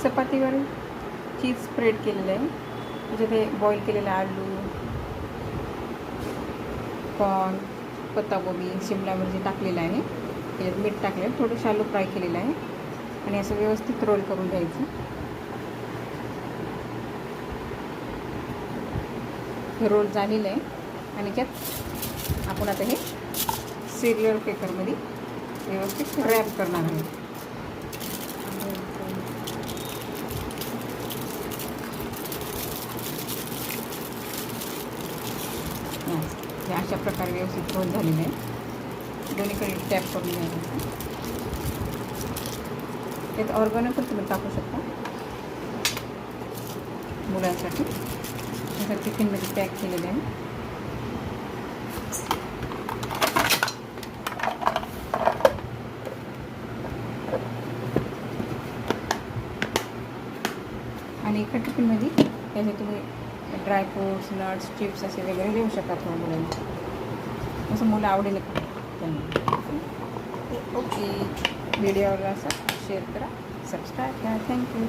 चपातीवर चीज spread केलेलं आहे. त्याच्यात हे बॉईल केलेलं आलू, कॉर्न, पत्ताकोबी, शिमला मिरची टाकलेलं आहे. त्याच्यात मीठ टाकलं आहे, थोडं शालो फ्राय केलेलं आहे आणि असं व्यवस्थित रोल करून घ्यायचं. हे रोल झालेलं आहे आणि त्यात आपण आता हे सिरियल पेपरमध्ये व्यवस्थित रॅप करणार आहे. हे अशा प्रकारे व्यवस्थित रोल झालेलं आहे. दोन्हीकडे टॅप करून घ्यायचं. त्यात ऑर्गॅनो पण तुम्ही टाकू शकता मुलांसाठी. असं टिफिनमध्ये पॅक केलेलं आहे. आणि एका टिफिनमध्ये त्याचे तुम्ही ड्रायफ्रूट्स, नट्स, चिप्स असे वगैरे देऊ शकता तुम्ही मुलांना. असं मुलं आवडेल त्यांना. ओके, व्हिडिओला असं शेअर करा, सबस्क्राईब करा. थँक्यू.